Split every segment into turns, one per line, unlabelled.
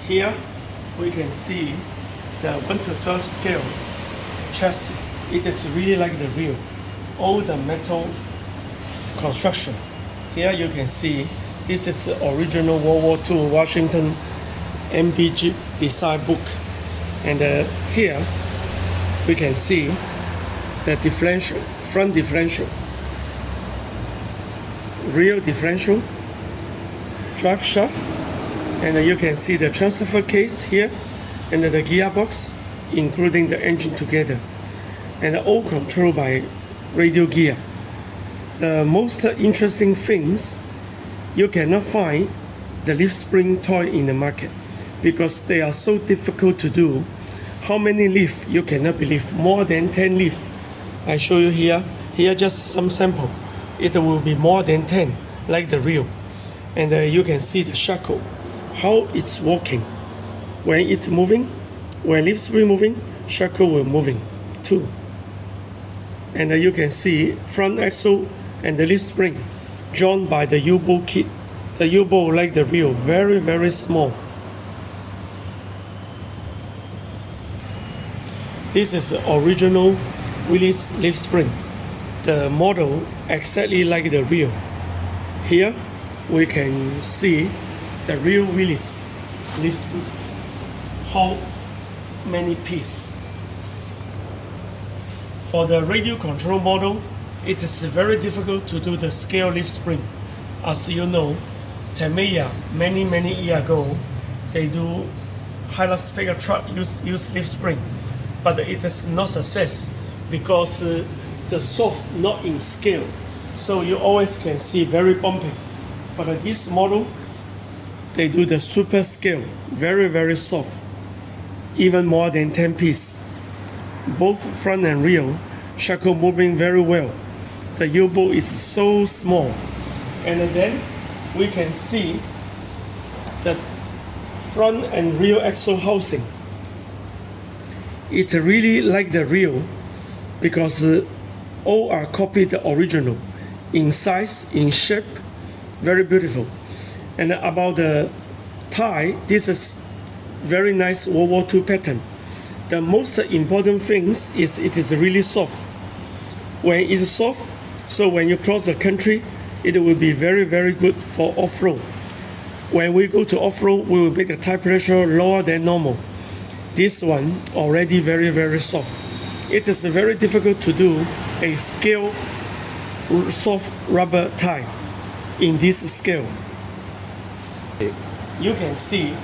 Here we can see the 1 to 12 scale chassis. It is really like the real. All the metal construction. Here you can see this is the original World War II Washington MB Jeep design book. And here we can see the differential, front differential, rear differential, drive shaft, and you can see the transfer case here, and the gearbox, including the engine together, and all controlled by radio gear. The most interesting things, you cannot find the leaf spring toy in the market because they are so difficult to do. How many leaf? You cannot believe, more than 10 leaf. I show you here. Here just some sample. It will be more than 10, like the real. And you can see the shackle, how it's working. When it's moving, when leaf spring moving, shackle will moving too. And you can see front axle and the leaf spring drawn by the U-bolt kit. The U-bolt like the real, very, very small. This is the original Willys leaf spring. The model exactly like the real. Here we can see the real Willys leaf spring. How many pieces? For the radio control model, it is very difficult to do the scale leaf spring. As you know, Tamiya many years ago, they do Hilux pickup truck use leaf spring, but it is not success because the soft not in scale, so you always can see very bumpy. But this model, they do the super scale, very soft, even more than 10 pieces. Both front and rear shackle moving very well. The U-bolt is so small, and then we can see the front and rear axle housing. It's really like the real because all are copied the original in size, in shape, very beautiful. And about the tie, this is very nice World War II pattern. The most important thing is it is really soft. When it is soft, so when you cross the country, it will be very good for off-road. When we go to off-road, we will make the tire pressure lower than normal. This one already very soft. It is very difficult to do a scale soft rubber tire in this scale. You can see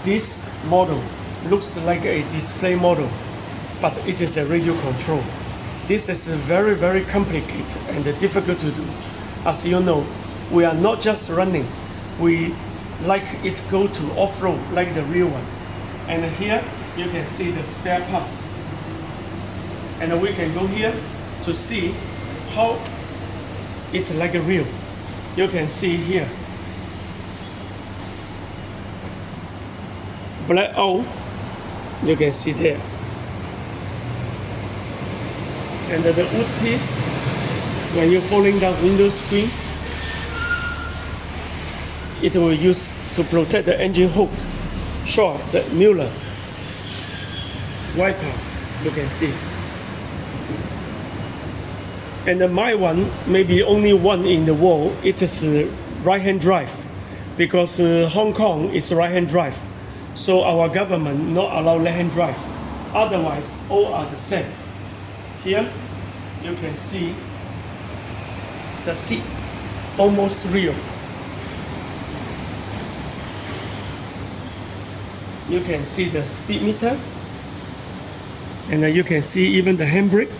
this model looks like a display model, but it is a radio control. This is very complicated and difficult to do. As you know, we are not just running, we like it go to off-road like the real one. And here you can see the spare parts. And we can go here to see how it's like a real. You can see here. Black out, you can see there. And the wood piece, when you're falling down window screen, it will use to protect the engine hook. Sure, the Mueller wiper, you can see. And my one, maybe only one in the world, it is right-hand drive, because Hong Kong is right-hand drive. So our government not allow left-hand drive. Otherwise, all are the same. Here, you can see the seat, almost real. You can see the speed meter, and you can see even the handbrake.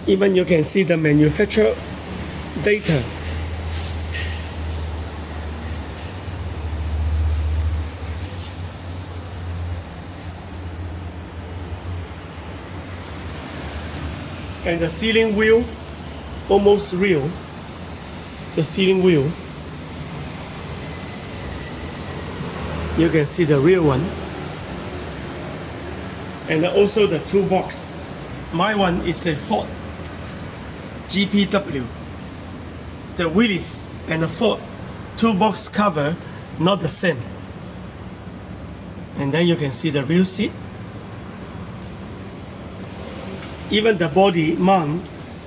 Even you can see the manufacturer data. And the steering wheel, almost real. The steering wheel, you can see the real one. And also the toolbox. My one is a Ford GPW. the Willys and the Ford 2-box cover not the same. And then you can see the rear seat. Even the body mount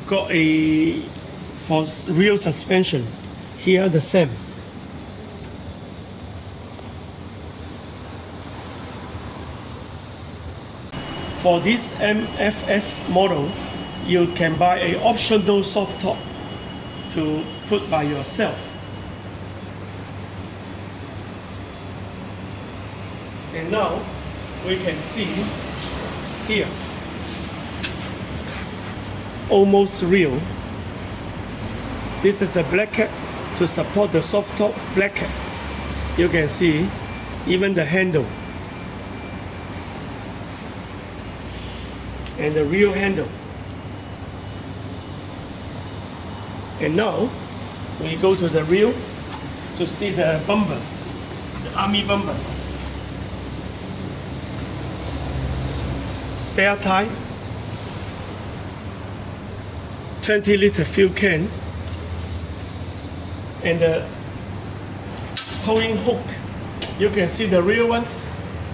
got a for real suspension. Here the same. For this MFS model, you can buy an optional soft top to put by yourself. And now we can see here, almost real. This is a black cap to support the soft top black cap. You can see even the handle and the real handle. And now we go to the rear to see the bumper, the army bumper. Spare tire, 20-liter fuel can, and the towing hook. You can see the rear one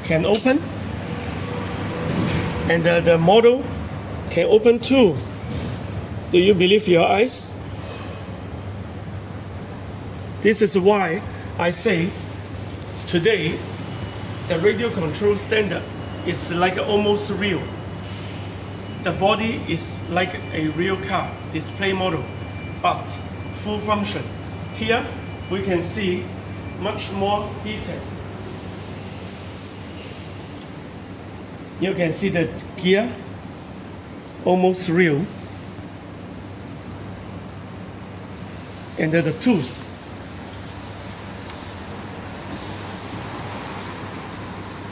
can open, and the model can open too. Do you believe your eyes? This is why I say today the radio control standard is like almost real. The body is like a real car display model, but full function. Here we can see much more detail. You can see the gear, almost real. And the tools.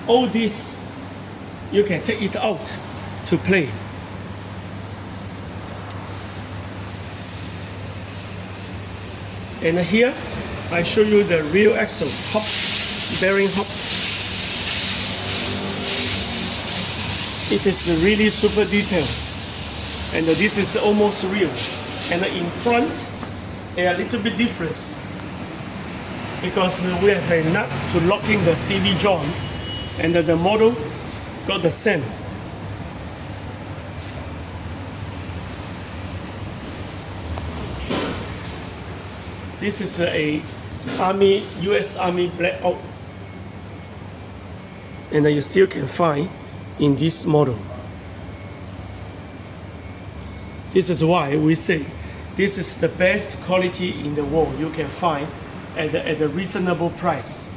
All this, you can take it out to play. And here, I show you the real axle hub, bearing hub. It is really super detailed. And this is almost real. And in front, they are a little bit different. Because we have a nut to locking the CV joint. And the model got the same. This is a US Army black oak, and you still can find in this model. This is why we say this is the best quality in the world you can find at a reasonable price.